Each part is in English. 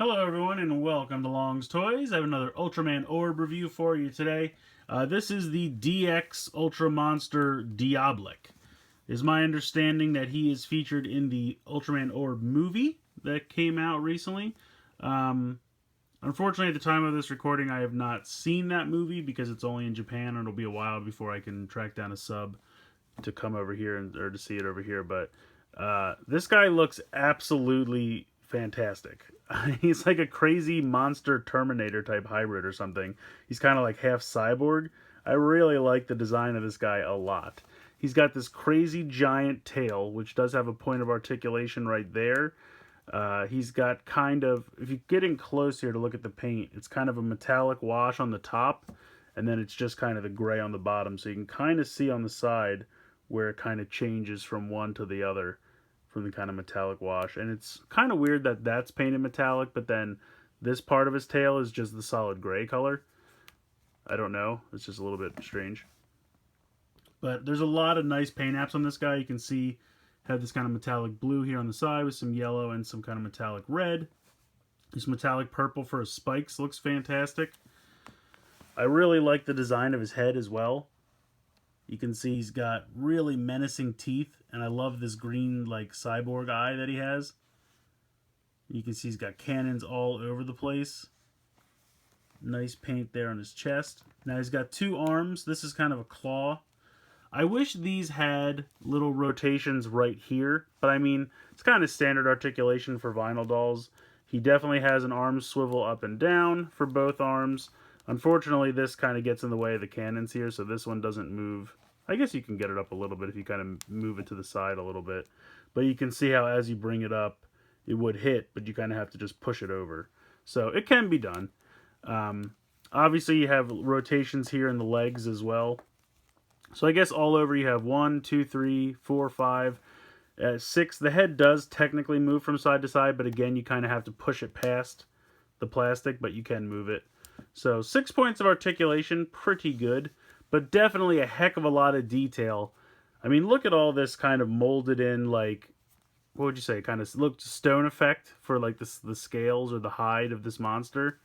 Hello everyone and welcome to Long's Toys. I have another Ultraman Orb review for you today. This is the DX Ultra Monster Diabolic. It is my understanding that he is featured in the Ultraman Orb movie that came out recently. Unfortunately, at the time of this recording, I have not seen that movie because it's only in Japan and it'll be a while before I can track down a sub to come over here or to see it over here. But this guy looks absolutely fantastic. He's like a crazy monster Terminator type hybrid or something. He's kind of like half cyborg. I really like the design of this guy a lot. He's got this crazy giant tail, which does have a point of articulation right there. He's got kind of, if you get in close here to look at the paint, it's kind of a metallic wash on the top, and then it's just kind of the gray on the bottom. So you can kind of see on the side where it kind of changes from one to the other from the kind of metallic wash. And it's kind of weird that that's painted metallic, but then this part of his tail is just the solid gray color. I don't know. It's just a little bit strange. But there's a lot of nice paint apps on this guy. You can see have this kind of metallic blue here on the side with some yellow and some kind of metallic red. This metallic purple for his spikes looks fantastic. I really like the design of his head as well. You can see he's got really menacing teeth, and I love this green like cyborg eye that he has. You can see he's got cannons all over the place. Nice paint there on his chest. Now he's got two arms. This is kind of a claw. I wish these had little rotations right here, but I mean, it's kind of standard articulation for vinyl dolls. He definitely has an arm swivel up and down for both arms. Unfortunately, this kind of gets in the way of the cannons here, so this one doesn't move. I guess you can get it up a little bit if you kind of move it to the side a little bit. But you can see how as you bring it up, it would hit, but you kind of have to just push it over. So it can be done. Obviously, you have rotations here in the legs as well. So I guess all over you have 1, 2, 3, 4, 5, 6. The head does technically move from side to side, but again, you kind of have to push it past the plastic, but you can move it. So 6 points of articulation, pretty good, but definitely a heck of a lot of detail. I mean, look at all this kind of molded in, like, what would you say, kind of looked stone effect for like the scales or the hide of this monster.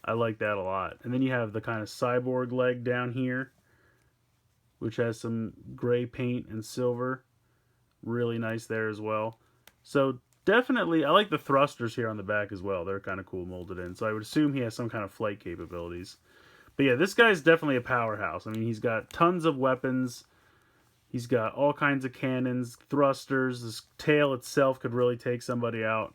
I like that a lot. And then you have the kind of cyborg leg down here, which has some gray paint and silver. Really nice there as well. So definitely, I like the thrusters here on the back as well. They're kind of cool molded in. So I would assume he has some kind of flight capabilities. But yeah, this guy's definitely a powerhouse. I mean, he's got tons of weapons. He's got all kinds of cannons, thrusters. His tail itself could really take somebody out.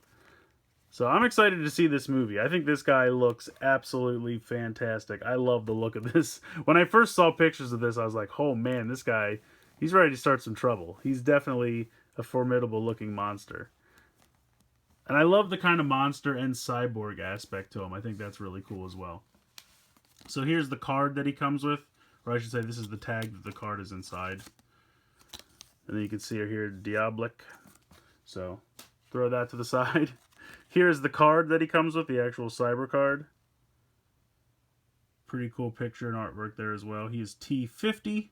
So I'm excited to see this movie. I think this guy looks absolutely fantastic. I love the look of this. When I first saw pictures of this, I was like, oh man, this guy, he's ready to start some trouble. He's definitely a formidable looking monster. And I love the kind of monster and cyborg aspect to him. I think that's really cool as well. So here's the card that he comes with. Or I should say this is the tag that the card is inside. And then you can see here, Diabolic. So throw that to the side. Here's the card that he comes with, the actual cyber card. Pretty cool picture and artwork there as well. He is T50.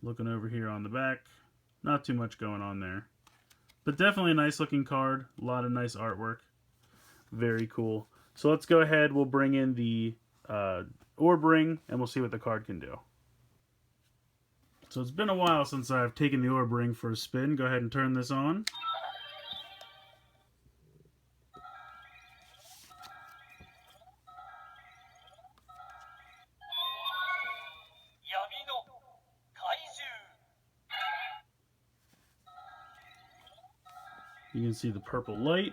Looking over here on the back. Not too much going on there. But definitely a nice looking card. A lot of nice artwork. Very cool. So let's go ahead. We'll bring in the Orb Ring and we'll see what the card can do. So it's been a while since I've taken the Orb Ring for a spin. Go ahead and turn this on. You can see the purple light.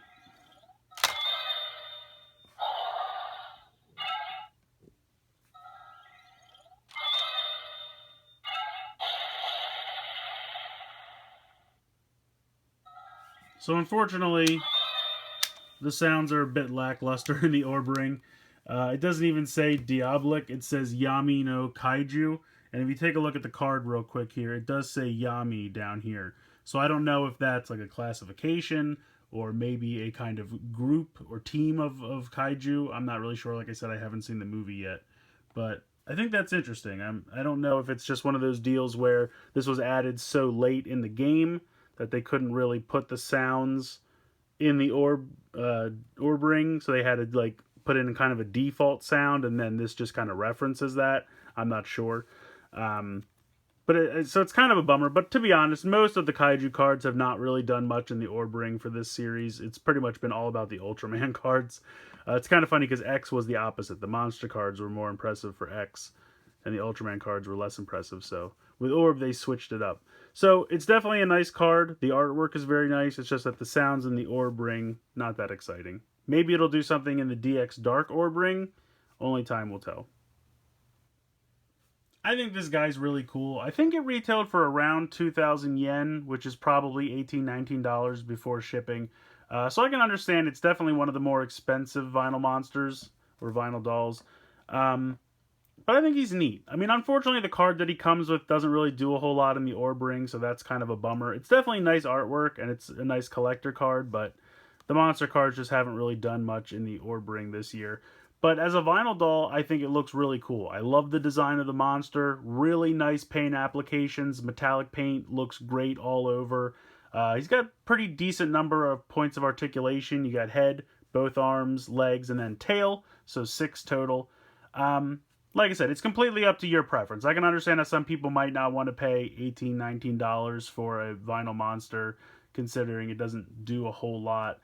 So unfortunately, the sounds are a bit lackluster in the Orb Ring. It doesn't even say Diabolic, it says Yami no Kaiju. And if you take a look at the card real quick here, it does say Yami down here. So I don't know if that's like a classification or maybe a kind of group or team of kaiju. I'm not really sure. Like I said, I haven't seen the movie yet. But I think that's interesting. I don't know if it's just one of those deals where this was added so late in the game that they couldn't really put the sounds in the Orb Ring, so they had to like put in kind of a default sound, and then this just kind of references that. I'm not sure. Um, so it's kind of a bummer. But to be honest, most of the kaiju cards have not really done much in the Orb Ring for this series. It's pretty much been all about the Ultraman cards. It's kind of funny because X was the opposite. The monster cards were more impressive for X, and the Ultraman cards were less impressive. So with Orb, they switched it up. So it's definitely a nice card. The artwork is very nice. It's just that the sounds in the Orb Ring, not that exciting. Maybe it'll do something in the DX Dark Orb Ring. Only time will tell. I think this guy's really cool. I think it retailed for around 2,000 yen, which is probably $18, $19 before shipping. So I can understand it's definitely one of the more expensive vinyl monsters or vinyl dolls. But I think he's neat. I mean, unfortunately, the card that he comes with doesn't really do a whole lot in the Orb Ring, so that's kind of a bummer. It's definitely nice artwork, and it's a nice collector card, but the monster cards just haven't really done much in the Orb Ring this year. But as a vinyl doll, I think it looks really cool. I love the design of the monster. Really nice paint applications. Metallic paint looks great all over. He's got a pretty decent number of points of articulation. You got head, both arms, legs, and then tail. So 6 total. Like I said, it's completely up to your preference. I can understand that some people might not want to pay $18, $19 for a vinyl monster, considering it doesn't do a whole lot.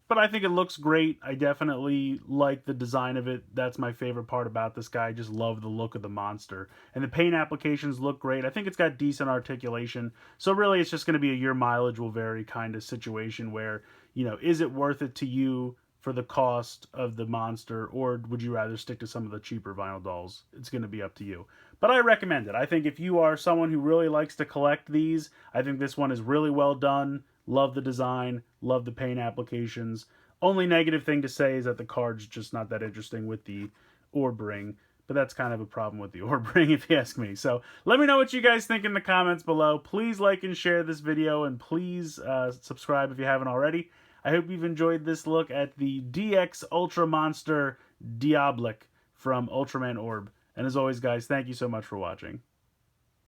But I think it looks great. I definitely like the design of it. That's my favorite part about this guy. I just love the look of the monster. And the paint applications look great. I think it's got decent articulation. So really, it's just going to be a your mileage will vary kind of situation where, you know, is it worth it to you for the cost of the monster, or would you rather stick to some of the cheaper vinyl dolls? It's going to be up to you. But I recommend it. I think if you are someone who really likes to collect these, I think this one is really well done. Love the design, love the paint applications. Only negative thing to say is that the card's just not that interesting with the Orb Ring. But that's kind of a problem with the Orb Ring, if you ask me. So let me know what you guys think in the comments below. Please like and share this video, and please subscribe if you haven't already. I hope you've enjoyed this look at the DX Ultra Monster Diabolic from Ultraman Orb. And as always, guys, thank you so much for watching.